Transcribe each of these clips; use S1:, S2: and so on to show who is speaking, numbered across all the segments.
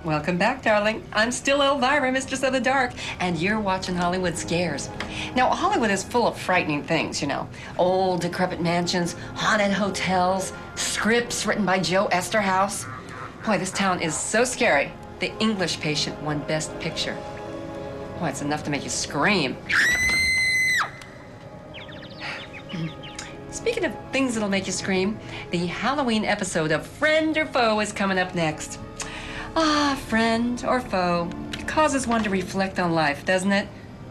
S1: Welcome back, darling. I'm still Elvira, Mistress of the Dark, and you're watching Hollywood Scares. Now, Hollywood is full of frightening things, you know. Old, decrepit mansions, haunted hotels, scripts written by Joe Esterhaus. Boy, this town is so scary. The English Patient won Best Picture. Boy, it's enough to make you scream. Speaking of things that'll make you scream, the Halloween episode of Friend or Foe is coming up next. Ah, friend or foe. It causes one to reflect on life, doesn't it?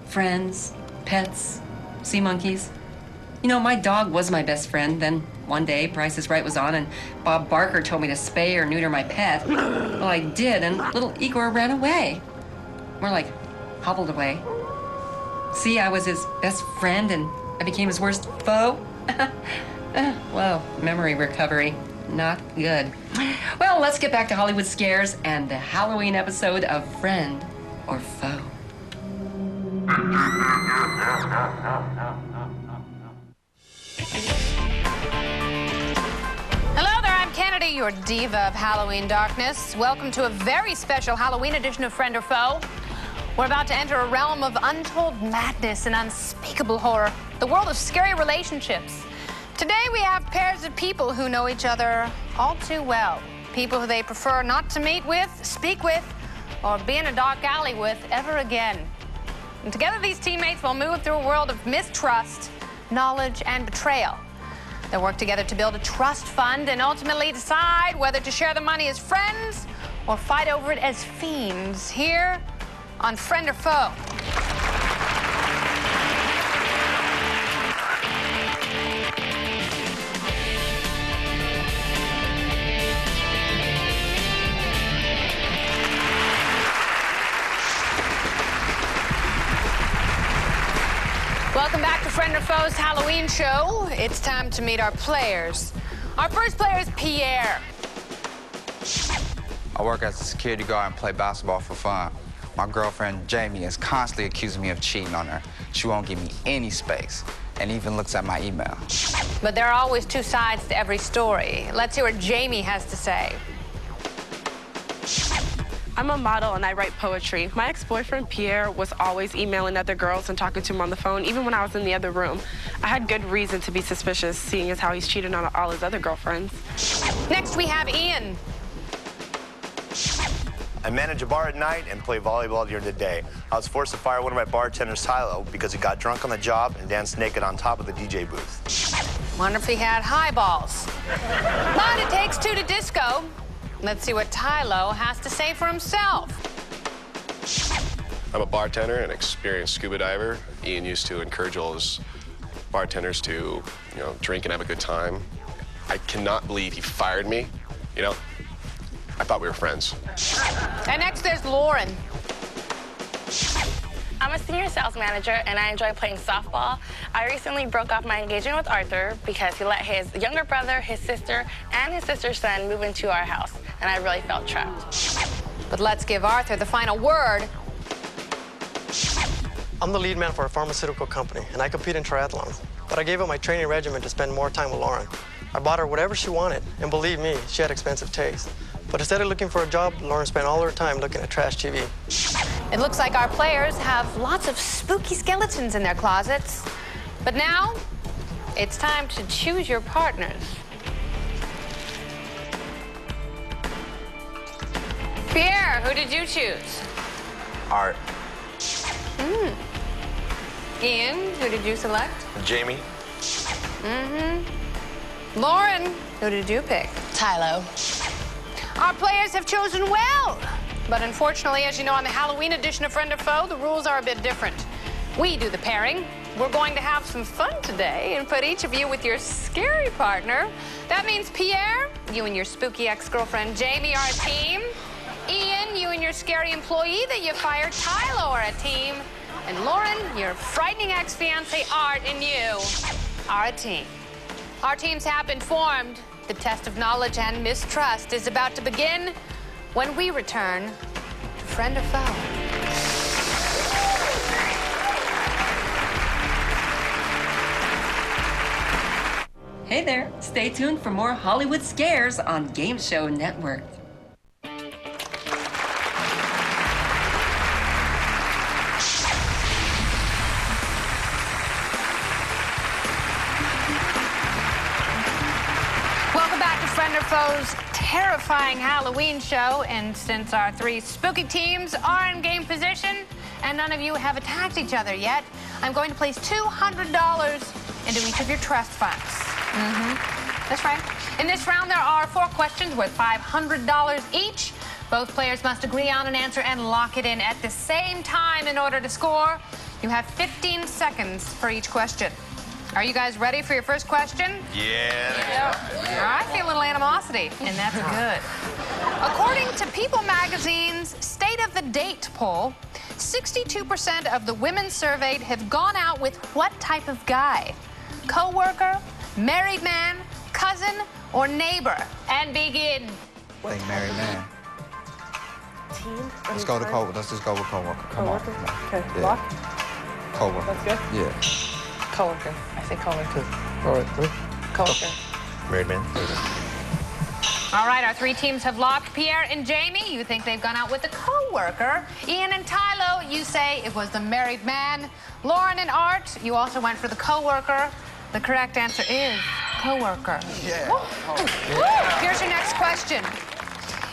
S1: Friends, pets, sea monkeys. You know, my dog was my best friend. Then one day, Price is Right was on, and Bob Barker told me to spay or neuter my pet. Well, I did, and little Igor ran away. More like hobbled away. See, I was his best friend, and I became his worst foe. Well, memory recovery. Not good. Well, let's get back to Hollywood Scares and the Halloween episode of Friend or Foe.
S2: Hello there, I'm Kennedy, your diva of Halloween darkness. Welcome to a very special Halloween edition of Friend or Foe. We're about to enter a realm of untold madness and unspeakable horror, the world of scary relationships. Today we have pairs of people who know each other all too well. People who they prefer not to meet with, speak with, or be in a dark alley with ever again. And together these teammates will move through a world of mistrust, knowledge, and betrayal. They'll work together to build a trust fund and ultimately decide whether to share the money as friends or fight over it as fiends here on Friend or Foe. Welcome back to Friend or Foe's Halloween show. It's time to meet our players. Our first player is Pierre.
S3: I work as a security guard and play basketball for fun. My girlfriend, Jamie, is constantly accusing me of cheating on her. She won't give me any space and even looks at my email.
S2: But there are always two sides to every story. Let's hear what Jamie has to say.
S4: I'm a model and I write poetry. My ex-boyfriend, Pierre, was always emailing other girls and talking to them on the phone, even when I was in the other room. I had good reason to be suspicious, seeing as how he's cheated on all his other girlfriends.
S2: Next, we have Ian.
S5: I manage a bar at night and play volleyball during the day. I was forced to fire one of my bartenders, Tylo, because he got drunk on the job and danced naked on top of the DJ booth.
S2: Wonder if he had highballs. But it takes two to disco. Let's see what Tylo has to say for himself.
S6: I'm a bartender and experienced scuba diver. Ian used to encourage all his bartenders to, drink and have a good time. I cannot believe he fired me. I thought we were friends.
S2: And next, there's Lauren.
S7: I'm a senior sales manager, and I enjoy playing softball. I recently broke off my engagement with Arthur because he let his younger brother, his sister, and his sister's son move into our house, and I really felt trapped.
S2: But let's give Arthur the final word.
S8: I'm the lead man for a pharmaceutical company, and I compete in triathlons. But I gave up my training regimen to spend more time with Lauren. I bought her whatever she wanted, and believe me, she had expensive taste. But instead of looking for a job, Lauren spent all her time looking at trash TV.
S2: It looks like our players have lots of spooky skeletons in their closets. But now, it's time to choose your partners. Pierre, who did you choose?
S5: Art.
S2: Ian, who did you select?
S5: Jamie.
S2: Lauren, who did you pick?
S7: Tylo.
S2: Our players have chosen well. But unfortunately, as you know, on the Halloween edition of Friend or Foe, the rules are a bit different. We do the pairing. We're going to have some fun today and put each of you with your scary partner. That means Pierre, you and your spooky ex-girlfriend Jamie are a team. Ian, you and your scary employee that you fired, Tylo, are a team. And Lauren, your frightening ex-fiancé Art, and you are a team. Our teams have been formed. The test of knowledge and mistrust is about to begin when we return to Friend or Foe.
S1: Hey there, stay tuned for more Hollywood Scares on Game Show Network.
S2: Friend or Foe's terrifying Halloween show. And since our three spooky teams are in game position and none of you have attacked each other yet, I'm going to place $200 into each of your trust funds. That's right. In this round, there are 4 questions worth $500 each. Both players must agree on an answer and lock it in at the same time in order to score. You have 15 seconds for each question. Are you guys ready for your first question?
S5: Yeah.
S2: I feel a little animosity, and that's good. According to People Magazine's State of the Date poll, 62% of the women surveyed have gone out with what type of guy? Co-worker, married man, cousin, or neighbor? And begin.
S3: I think married man.
S9: Team?
S3: Let's go to co-worker. Let's just go with co-worker. Come on.
S9: Okay,
S3: Yeah.
S9: lock?
S3: Co-worker.
S9: That's good?
S3: Yeah.
S9: Coworker. I say coworker.
S8: All right, ready?
S9: Coworker.
S5: Married man.
S2: All right, our 3 teams have locked. Pierre and Jamie, you think they've gone out with the co-worker. Ian and Tylo, you say it was the married man. Lauren and Art, you also went for the co-worker. The correct answer is co-worker.
S3: Yeah.
S2: Here's your next question.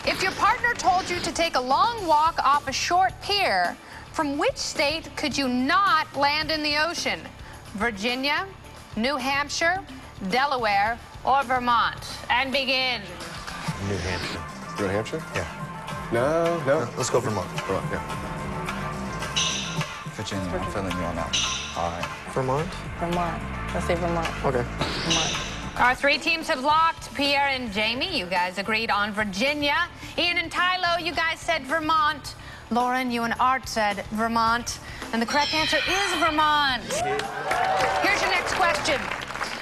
S2: If your partner told you to take a long walk off a short pier, from which state could you not land in the ocean? Virginia, New Hampshire, Delaware, or Vermont? And begin.
S5: New Hampshire.
S6: New Hampshire?
S5: Yeah.
S6: No.
S5: Let's go Vermont.
S6: Yeah.
S3: Virginia, I'm feeling you on that. All right.
S8: Vermont?
S9: Vermont. Let's say Vermont.
S8: Okay.
S9: Vermont.
S2: Our 3 teams have locked. Pierre and Jamie, you guys agreed on Virginia. Ian and Tylo, you guys said Vermont. Lauren, you and Art said Vermont. And the correct answer is Vermont. Here's your next question.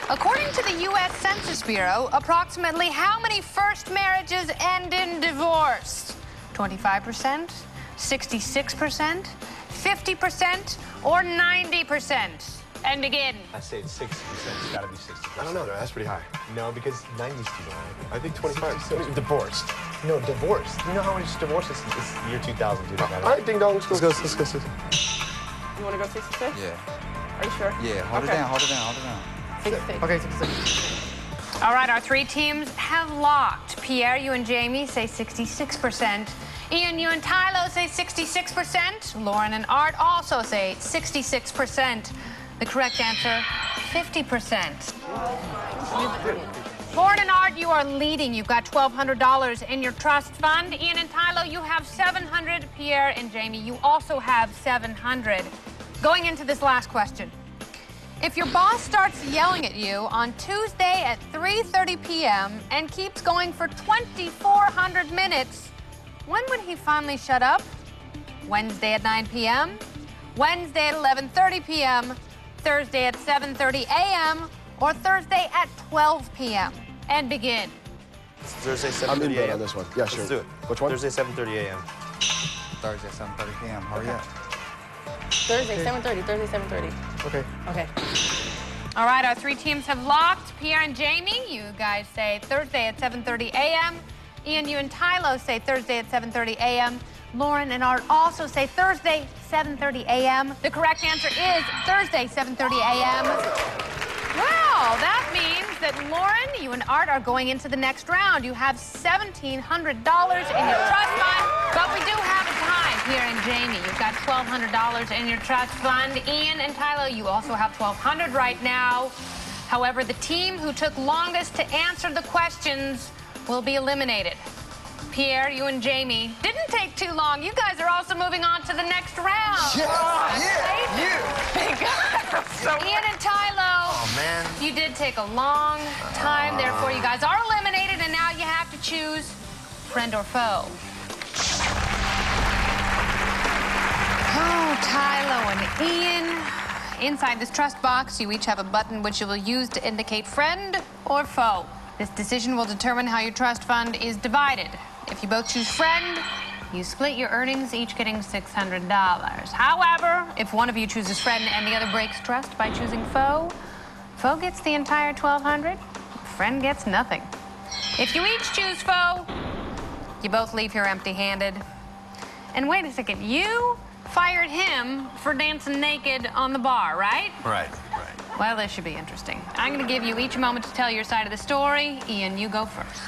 S2: According to the U.S. Census Bureau, approximately how many first marriages end in divorce? 25%, 66%, 50%, or 90%? And begin.
S10: I say it's 60%. It's got to be 60%.
S6: I don't know. That's pretty high.
S10: No, because 90's too high.
S6: I think 25.
S10: Divorced. No, divorced. You know how much divorce is year 2000, dude?
S6: All right, ding dong. Let's go.
S8: Let's go.
S9: You want to go 66?
S3: Yeah.
S9: Are you sure?
S3: Yeah. Hold it
S9: Okay.
S3: down. Hold it down. Hold it down.
S9: 66.
S8: Okay, 66.
S2: All right, our 3 teams have locked. Pierre, you and Jamie say 66%. Ian, you and Tylo say 66%. Lauren and Art also say 66%. The correct answer, 50%. Lauren and Art, you are leading. You've got $1,200 in your trust fund. Ian and Tylo, you have $700. Pierre and Jamie, you also have $700. Going into this last question. If your boss starts yelling at you on Tuesday at 3:30 p.m. and keeps going for 2,400 minutes, when would he finally shut up? Wednesday at 9 p.m., Wednesday at 11:30 p.m., Thursday at 7:30 a.m., or Thursday at 12 p.m. And begin.
S5: Thursday,
S6: I'm in
S5: 7:30
S6: bed
S5: a.m.
S6: on this one. Yeah, sure.
S5: Let's do it.
S6: Which one?
S5: Thursday, 7:30 a.m.
S3: Thursday, 7:30 p.m. Hurry up.
S9: Thursday, 7:30. Thursday, 7:30.
S8: Okay.
S9: Okay.
S2: All right, our 3 teams have locked. Pierre and Jamie, you guys say Thursday at 7:30 a.m. Ian, you and Tylo say Thursday at 7:30 a.m. Lauren and Art also say Thursday, 7:30 a.m. The correct answer is Thursday, 7:30 a.m. Well, that means that Lauren, you and Art are going into the next round. You have $1,700 in your trust fund, but we do have a tie, Pierre and Jamie. You've got $1,200 in your trust fund. Ian and Tylo, you also have $1,200 right now. However, the team who took longest to answer the questions will be eliminated. Pierre, you and Jamie didn't take too long. You guys are also moving on to the next round.
S9: Thank God. So
S2: Ian and Tylo.
S5: Oh, man.
S2: You did take a long time, therefore you guys are eliminated, and now you have to choose friend or foe. Oh, Tylo and Ian. Inside this trust box, you each have a button which you will use to indicate friend or foe. This decision will determine how your trust fund is divided. If you both choose friend, you split your earnings, each getting $600. However, if one of you chooses friend and the other breaks trust by choosing foe, foe gets the entire $1,200, friend gets nothing. If you each choose foe, you both leave here empty-handed. And wait a second, you fired him for dancing naked on the bar, right?
S5: Right.
S2: Well, this should be interesting. I'm going to give you each a moment to tell your side of the story. Ian, you go first.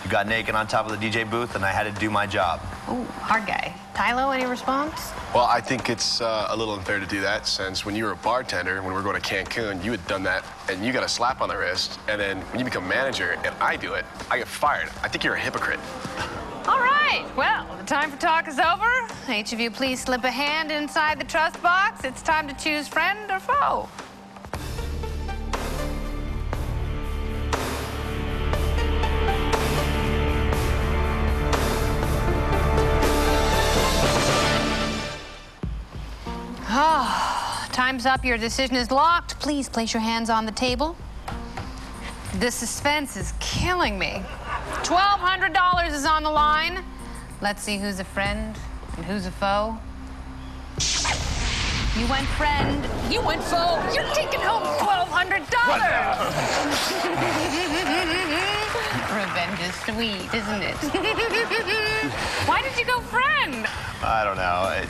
S5: You got naked on top of the DJ booth, and I had to do my job.
S2: Ooh, hard guy. Tylo, any response?
S6: Well, I think it's a little unfair to do that, since when you were a bartender, when we were going to Cancun, you had done that, and you got a slap on the wrist, and then when you become manager and I do it, I get fired. I think you're a hypocrite.
S2: All right, well, the time for talk is over. Each of you please slip a hand inside the trust box. It's time to choose friend or foe. Oh, time's up. Your decision is locked. Please place your hands on the table. The suspense is killing me. $1,200 is on the line. Let's see who's a friend and who's a foe. You went friend. You went foe. You're taking home $1,200. Revenge is sweet, isn't it? Why did you go friend?
S5: I don't know.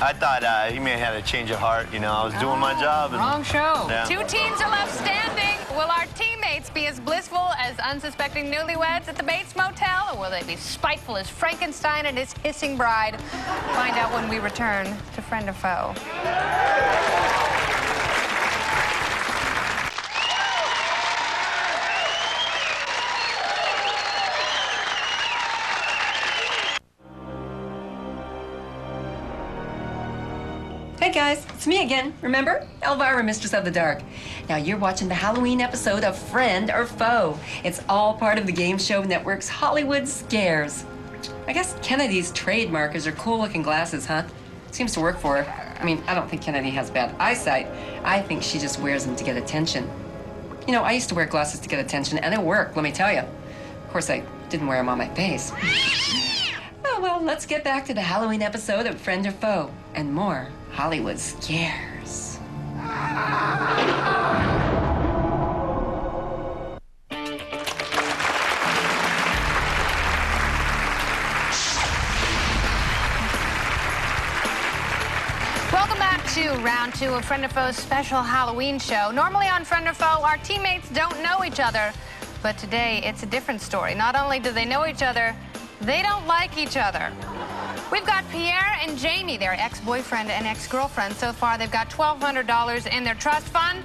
S5: I thought he may have had a change of heart. You know, I was doing my job. And,
S2: wrong show.
S5: Yeah.
S2: 2 teams are left standing. Will our teammates be as blissful as unsuspecting newlyweds at the Bates Motel, or will they be spiteful as Frankenstein and his hissing bride? Find out when we return to Friend or Foe.
S1: Hey guys, it's me again. Remember? Elvira, Mistress of the Dark. Now you're watching the Halloween episode of Friend or Foe. It's all part of the Game Show Network's Hollywood Scares. I guess Kennedy's trademark is her cool-looking glasses, huh? Seems to work for her. I mean, I don't think Kennedy has bad eyesight. I think she just wears them to get attention. You know, I used to wear glasses to get attention, and it worked, let me tell you. Of course, I didn't wear them on my face. Oh, well, let's get back to the Halloween episode of Friend or Foe and more Hollywood Scares.
S2: Welcome back to round 2 of Friend or Foe's special Halloween show. Normally on Friend or Foe, our teammates don't know each other, but today it's a different story. Not only do they know each other, they don't like each other. We've got Pierre and Jamie, their ex-boyfriend and ex-girlfriend. So far, they've got $1,200 in their trust fund.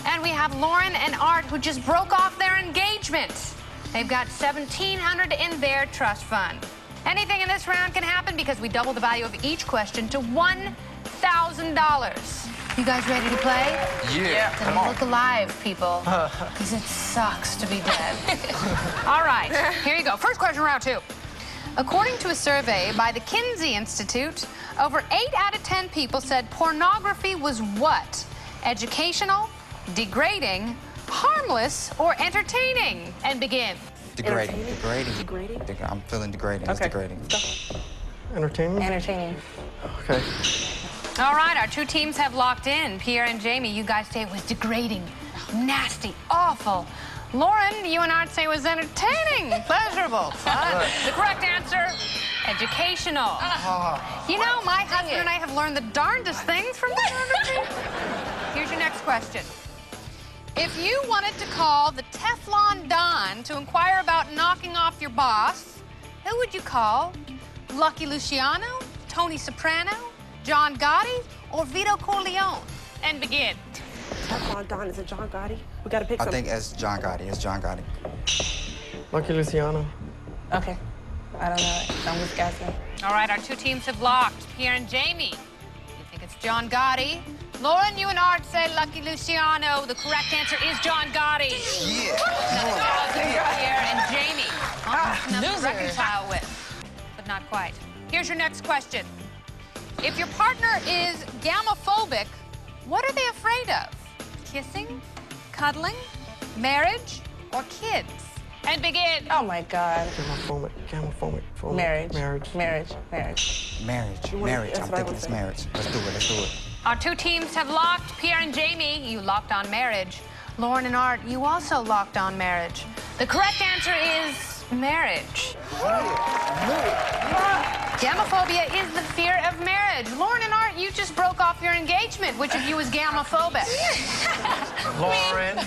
S2: And we have Lauren and Art, who just broke off their engagement. They've got $1,700 in their trust fund. Anything in this round can happen because we double the value of each question to $1,000. You guys ready to play?
S3: Yeah,
S2: Then look alive, people, because it sucks to be dead. All right, here you go. First question, round 2. According to a survey by the Kinsey Institute, over 8 out of 10 people said pornography was what? Educational, degrading, harmless, or entertaining? And begin.
S3: Degrading. Degrading. I'm feeling degrading. It's degrading.
S8: Entertainment?
S9: Entertaining.
S8: Okay.
S2: All right, our 2 teams have locked in. Pierre and Jamie, you guys say it was degrading, nasty, awful. Lauren, you and Art say it was entertaining, pleasurable, fun. The correct answer, educational. You know, my husband and I have learned the darndest things from pornography. Here's your next question. If you wanted to call the Teflon Don to inquire about knocking off your boss, who would you call? Lucky Luciano, Tony Soprano, John Gotti, or Vito Corleone? And begin.
S4: Teflon Don, is it John Gotti? We gotta pick
S3: I
S4: some.
S3: think it's John Gotti. It's John Gotti.
S8: Lucky Luciano.
S9: Okay. I don't know. I'm just guessing.
S2: All right, our 2 teams have locked. Pierre and Jamie, you think it's John Gotti. Lauren, you and Art say Lucky Luciano. The correct answer is John Gotti.
S3: Yeah.
S2: Pierre and Jamie. Almost enough to reconcile with, but not quite. Here's your next question. If your partner is gammophobic, what are they afraid of? Kissing, cuddling, marriage, or kids? And begin.
S9: Oh my God.
S8: Gamophobic.
S9: Marriage.
S8: Marriage.
S3: Marriage.
S9: That's
S3: I'm
S9: what I
S3: thinking
S9: would
S3: it's
S9: say.
S3: marriage. Let's do it. Let's do it.
S2: Our 2 teams have locked. Pierre and Jamie, you locked on marriage. Lauren and Art, you also locked on marriage. The correct answer is marriage. Gamophobia is the fear of marriage. Lauren and Art, you you just broke off your engagement. Which of you is gamophobic?
S8: Lauren.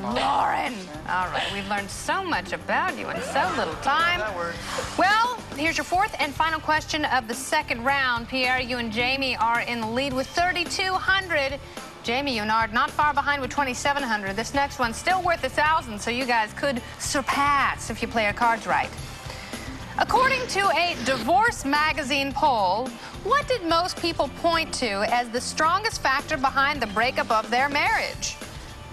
S2: Lauren. All right, we've learned so much about you in so little time.
S8: That works.
S2: Well, here's your fourth and final question of the second round. Pierre, you and Jamie are in the lead with 3,200. Jamie, you and Art not far behind with 2,700. This next one's still worth 1,000, so you guys could surpass if you play your cards right. According to a divorce magazine poll, what did most people point to as the strongest factor behind the breakup of their marriage?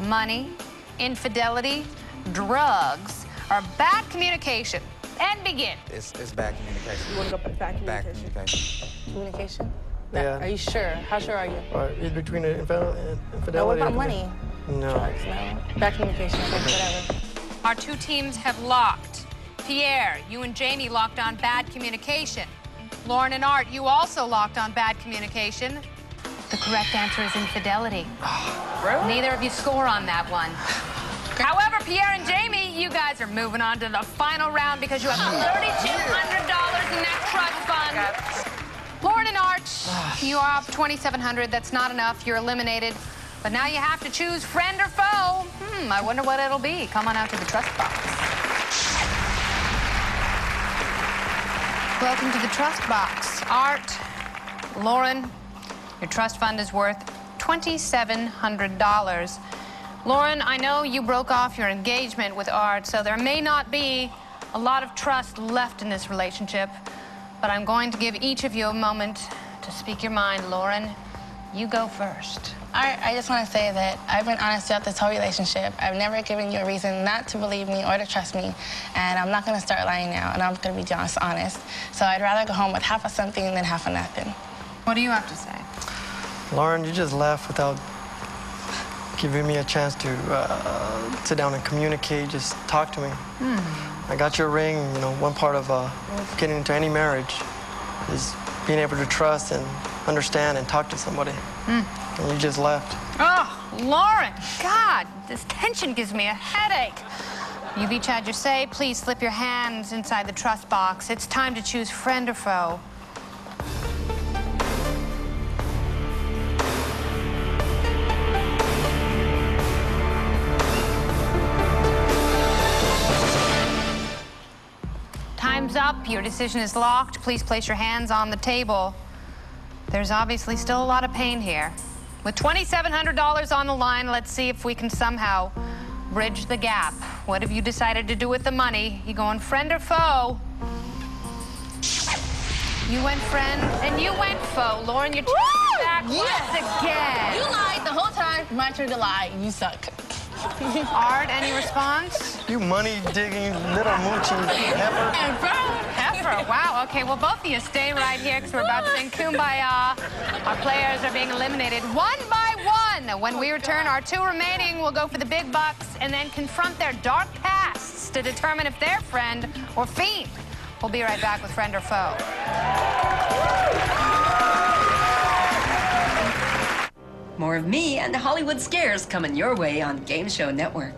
S2: Money, infidelity, drugs, or bad communication? And begin.
S3: It's bad communication.
S9: You want to go back
S3: Bad
S9: communication?
S3: communication.
S9: Communication?
S8: Yeah.
S9: Are you sure? How sure are you?
S8: It's between infidelity.
S9: No, what about money?
S8: No.
S9: Drugs, no. Bad communication, okay, whatever.
S2: Our two teams have locked. Pierre, you and Jamie locked on bad communication. Lauren and Art, you also locked on bad communication. The correct answer is infidelity.
S9: Really?
S2: Neither of you score on that one. However, Pierre and Jamie, you guys are moving on to the final round because you have $3,200 in that trust fund. Lauren and Art, you are up 2,700. That's not enough. You're eliminated. But now you have to choose friend or foe. I wonder what it'll be. Come on out to the trust box. Welcome to the trust box. Art, Lauren, your trust fund is worth $2,700. Lauren, I know you broke off your engagement with Art, so there may not be a lot of trust left in this relationship, but I'm going to give each of you a moment to speak your mind. Lauren, you go first.
S7: I just want to say that I've been honest throughout this whole relationship. I've never given you a reason not to believe me or to trust me, and I'm not going to start lying now, and I'm going to be just honest. So I'd rather go home with half of something than half of nothing.
S2: What do you have to say?
S8: Lauren, you just left without giving me a chance to sit down and communicate, just talk to me. I got your ring. You know, one part of getting into any marriage is being able to trust and understand and talk to somebody. And you just left.
S2: Oh, Lauren, God, this tension gives me a headache. You've each had your say. Please slip your hands inside the trust box. It's time to choose friend or foe. Time's up. Your decision is locked. Please place your hands on the table. There's obviously still a lot of pain here. With $2,700 on the line, let's see if we can somehow bridge the gap. What have you decided to do with the money? You going friend or foe? You went friend and you went foe. Lauren, you're back once again.
S7: You lied the whole time. My turn to lie. You suck.
S2: Art, any response?
S8: You money-digging little moochie heifer.
S2: Heifer, wow. Okay, well, both of you stay right here because we're about to sing Kumbaya. Our players are being eliminated one by one. When we return, our two remaining will go for the big bucks and then confront their dark pasts to determine if they're friend or fiend. We'll be right back with friend or foe.
S1: More of me and the Hollywood Scares coming your way on Game Show Network.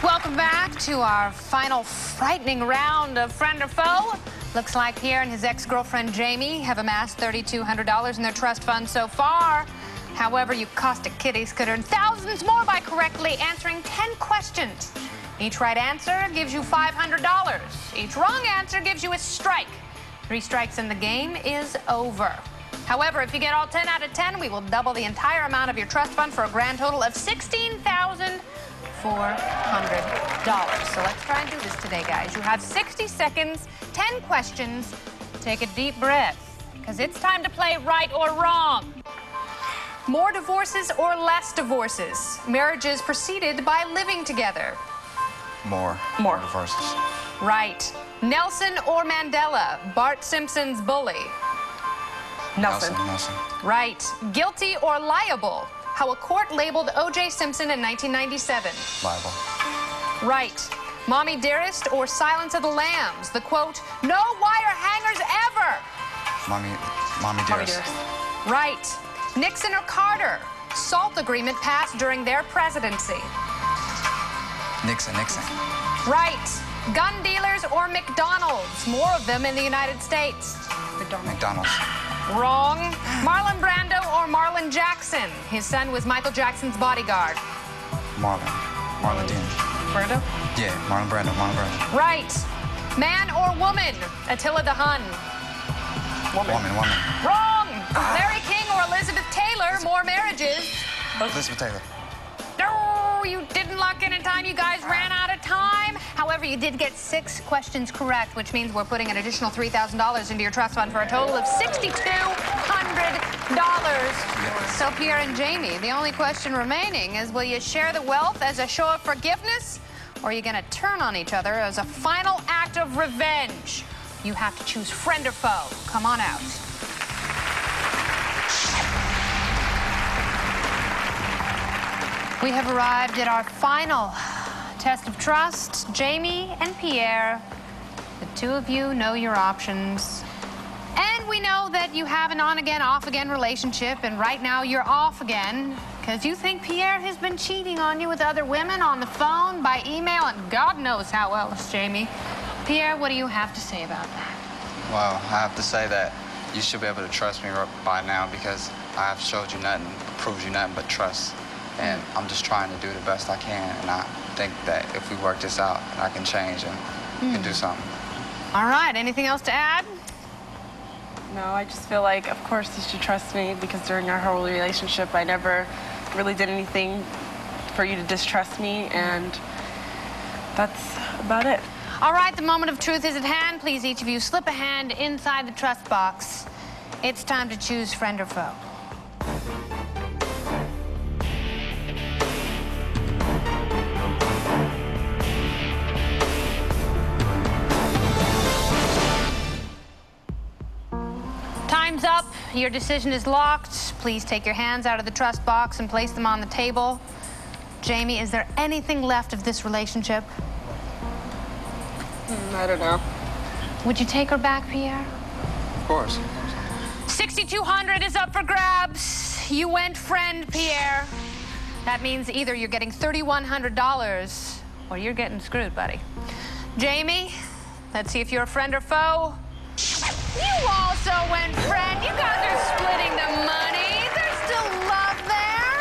S2: Welcome back to our final frightening round of friend or foe. Looks like Pierre and his ex-girlfriend Jamie have amassed $3,200 in their trust fund so far. However, you caustic kitties could earn thousands more by correctly answering 10 questions. Each right answer gives you $500. Each wrong answer gives you a strike. 3 strikes and the game is over. However, if you get all 10 out of 10, we will double the entire amount of your trust fund for a grand total of $16,400. So let's try and do this today, guys. You have 60 seconds, 10 questions. Take a deep breath, because it's time to play right or wrong. More divorces or less divorces? Marriages preceded by living together.
S3: More divorces.
S2: Right. Nelson or Mandela? Bart Simpson's bully.
S9: Nelson.
S3: Nelson.
S2: Right. Guilty or liable? How a court labeled O.J. Simpson in 1997.
S3: Liable.
S2: Right. Mommy Dearest or Silence of the Lambs? The quote, "No wire hangers ever."
S3: Mommy dearest.
S2: Right. Nixon or Carter? SALT agreement passed during their presidency.
S3: Nixon.
S2: Right. Gun dealers or McDonald's? More of them in the United States.
S3: McDonald's.
S2: Wrong. Marlon Brando or Marlon Jackson? His son was Michael Jackson's bodyguard.
S3: Marlon Dean.
S2: Brando?
S3: Yeah, Marlon Brando.
S2: Right. Man or woman? Attila the Hun.
S3: Woman.
S2: Wrong. Larry King or Elizabeth Taylor? More marriages.
S3: Elizabeth Taylor.
S2: No, you didn't lock in time. You guys ran out of time. However, you did get 6 questions correct, which means we're putting an additional $3,000 into your trust fund for a total of $6,200. So, Pierre and Jamie, the only question remaining is, will you share the wealth as a show of forgiveness, or are you going to turn on each other as a final act of revenge? You have to choose friend or foe. Come on out. We have arrived at our final test of trust. Jamie and Pierre, the two of you know your options. And we know that you have an on-again, off-again relationship, and right now you're off again because you think Pierre has been cheating on you with other women on the phone, by email, and God knows how else, Jamie. Pierre, what do you have to say about that?
S3: Well, I have to say that you should be able to trust me by now because I have showed you nothing, proved you nothing but trust. And I'm just trying to do the best I can, and I think that if we work this out, I can change and can do something.
S2: All right, anything else to add?
S4: No, I just feel like, of course, you should trust me because during our whole relationship, I never really did anything for you to distrust me, and that's about it.
S2: All right, the moment of truth is at hand. Please, each of you, slip a hand inside the trust box. It's time to choose friend or foe. Time's up. Your decision is locked. Please take your hands out of the trust box and place them on the table. Jamie, is there anything left of this relationship?
S4: I don't know.
S2: Would you take her back, Pierre?
S3: Of course.
S2: $6,200 is up for grabs. You went friend, Pierre. That means either you're getting $3,100 or you're getting screwed, buddy. Jamie, let's see if you're a friend or foe. You also went friend. You guys are splitting the money. There's still love there.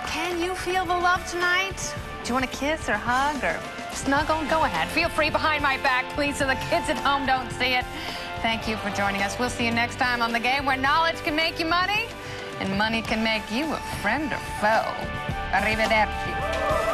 S2: Can you feel the love tonight? Do you want to kiss or hug or snuggle? Go ahead. Feel free behind my back, please, so the kids at home don't see it. Thank you for joining us. We'll see you next time on The Game, where knowledge can make you money and money can make you a friend or foe. Arrivederci.